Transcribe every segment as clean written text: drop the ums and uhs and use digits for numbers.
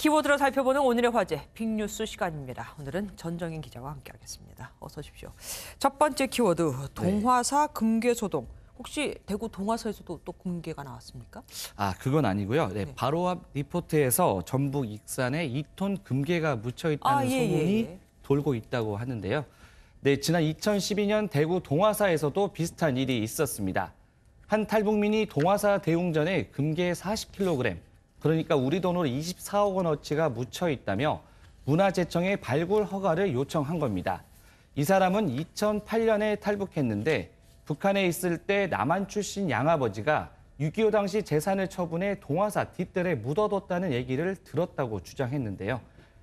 키워드로 살펴보는 오늘의 화제, 빅뉴스 시간입니다. 오늘은 전정인 기자와 함께하겠습니다. 어서 오십시오. 첫 번째 키워드, 동화사 금괴 소동. 혹시 대구 동화사에서도 또 금괴가 나왔습니까? 그건 아니고요. 바로 앞 리포트에서 전북 익산에 2톤 금괴가 묻혀 있다는 소문이 돌고 있다고 하는데요. 지난 2012년 대구 동화사에서도 비슷한 일이 있었습니다. 한 탈북민이 동화사 대웅전에 금괴 40kg, 그러니까 우리 돈으로 24억 원어치가 묻혀 있다며 문화재청에 발굴 허가를 요청한 겁니다. 이 사람은 2008년에 탈북했는데 북한에 있을 때 남한 출신 양아버지가 6.25 당시 재산을 처분해 동화사 뒷뜰에 묻어뒀다는 얘기를 들었다고 주장했는데요.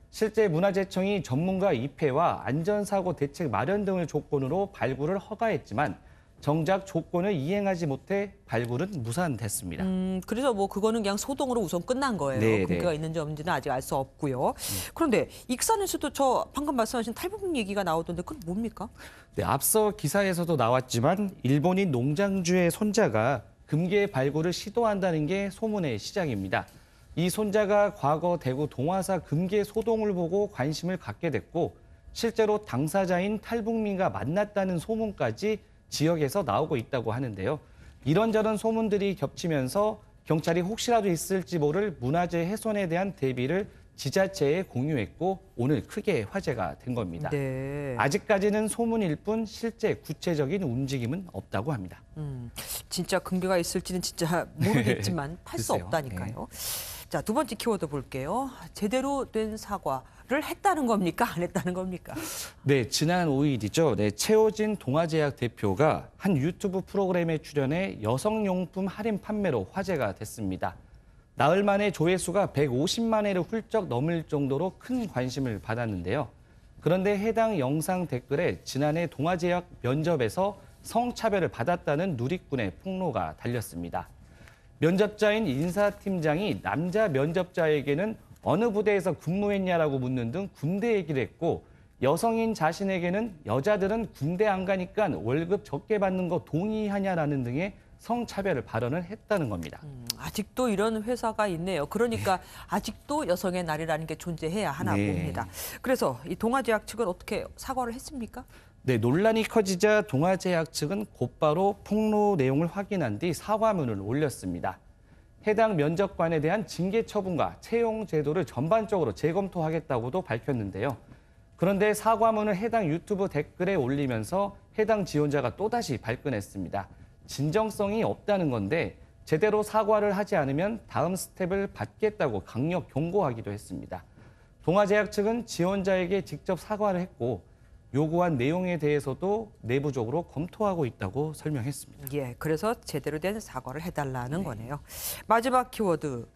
실제 문화재청이 전문가 입회와 안전사고 대책 마련 등을 조건으로 발굴을 허가했지만 정작 조건을 이행하지 못해 발굴은 무산됐습니다. 그래서 그거는 그냥 소동으로 우선 끝난 거예요. 금괴가 있는지 없는지는 아직 알 수 없고요. 그런데 익산에서도 저 방금 말씀하신 탈북민 얘기가 나오던데 그건 뭡니까? 앞서 기사에서도 나왔지만 일본인 농장주의 손자가 금괴 발굴을 시도한다는 게 소문의 시작입니다. 이 손자가 과거 대구 동화사 금괴 소동을 보고 관심을 갖게 됐고 실제로 당사자인 탈북민과 만났다는 소문까지 지역에서 나오고 있다고 하는데요. 이런저런 소문들이 겹치면서 경찰이 혹시라도 있을지 모를 문화재 훼손에 대한 대비를 지자체에 공유했고 오늘 크게 화제가 된 겁니다. 아직까지는 소문일 뿐 실제 구체적인 움직임은 없다고 합니다. 진짜 금괴가 있을지는 진짜 모르겠지만 팔 수 없다니까요. 자, 두 번째 키워드 볼게요. 제대로 된 사과를 했다는 겁니까? 안 했다는 겁니까? 지난 5일이죠. 최호진 동아제약 대표가 한 유튜브 프로그램에 출연해 여성용품 할인 판매로 화제가 됐습니다. 나흘 만에 조회수가 150만 회를 훌쩍 넘을 정도로 큰 관심을 받았는데요. 그런데 해당 영상 댓글에 지난해 동아제약 면접에서 성차별을 받았다는 누리꾼의 폭로가 달렸습니다. 면접자인 인사팀장이 남자 면접자에게는 어느 부대에서 근무했냐라고 묻는 등 군대 얘기를 했고 여성인 자신에게는 여자들은 군대 안 가니까 월급 적게 받는 거 동의하냐라는 등의 성차별을 발언을 했다는 겁니다. 아직도 이런 회사가 있네요. 그러니까 아직도 여성의 날이라는 게 존재해야 하나 봅니다. 그래서 이 동아제약 측은 어떻게 사과를 했습니까? 논란이 커지자 동아제약 측은 곧바로 폭로 내용을 확인한 뒤 사과문을 올렸습니다. 해당 면접관에 대한 징계 처분과 채용 제도를 전반적으로 재검토하겠다고도 밝혔는데요. 그런데 사과문을 해당 유튜브 댓글에 올리면서 해당 지원자가 또다시 발끈했습니다. 진정성이 없다는 건데 제대로 사과를 하지 않으면 다음 스텝을 받겠다고 강력 경고하기도 했습니다. 동아제약 측은 지원자에게 직접 사과를 했고 요구한 내용에 대해서도 내부적으로 검토하고 있다고 설명했습니다. 그래서 제대로 된 사과를 해달라는 거네요. 마지막 키워드,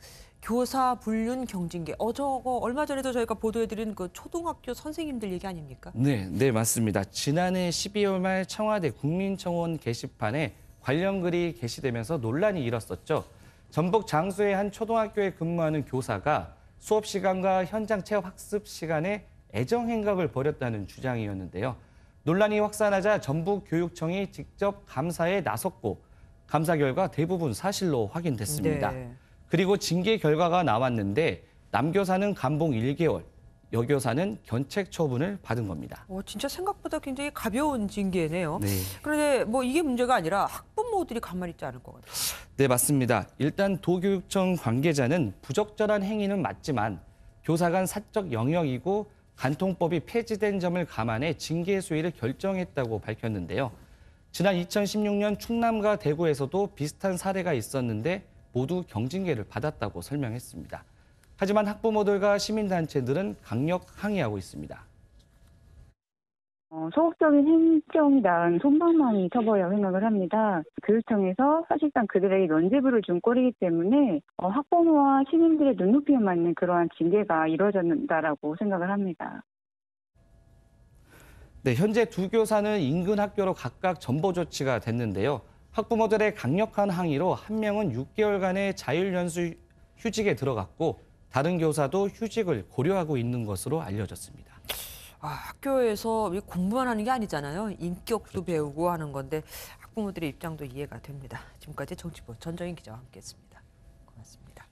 교사 불륜 경징계. 저거 얼마 전에도 저희가 보도해드린 그 초등학교 선생님들 얘기 아닙니까? 네, 맞습니다. 지난해 12월 말 청와대 국민청원 게시판에 관련 글이 게시되면서 논란이 일었었죠. 전북 장수의 한 초등학교에 근무하는 교사가 수업 시간과 현장 체험 학습 시간에 애정 행각을 벌였다는 주장이었는데요. 논란이 확산하자 전북교육청이 직접 감사에 나섰고 감사 결과 대부분 사실로 확인됐습니다. 그리고 징계 결과가 나왔는데 남교사는 감봉 1개월, 여교사는 견책 처분을 받은 겁니다. 진짜 생각보다 굉장히 가벼운 징계네요. 그런데 이게 문제가 아니라 학부모들이 가만히 있지 않을 것 같아요. 맞습니다. 일단 도교육청 관계자는 부적절한 행위는 맞지만 교사 간 사적 영역이고 간통법이 폐지된 점을 감안해 징계 수위를 결정했다고 밝혔는데요. 지난 2016년 충남과 대구에서도 비슷한 사례가 있었는데 모두 경징계를 받았다고 설명했습니다. 하지만 학부모들과 시민단체들은 강력 항의하고 있습니다. 소극적인 행정이 낳은 손방망이 처벌이라고 생각을 합니다. 교육청에서 사실상 그들에게 면죄부를 준 꼴이기 때문에 학부모와 시민들의 눈높이에 맞는 그러한 징계가 이루어진다라고 생각을 합니다. 현재 두 교사는 인근 학교로 각각 전보 조치가 됐는데요. 학부모들의 강력한 항의로 한 명은 6개월간의 자율연수 휴직에 들어갔고 다른 교사도 휴직을 고려하고 있는 것으로 알려졌습니다. 학교에서 공부만 하는 게 아니잖아요. 인격도 배우고 하는 건데 학부모들의 입장도 이해가 됩니다. 지금까지 정치부 전정인 기자와 함께했습니다. 고맙습니다.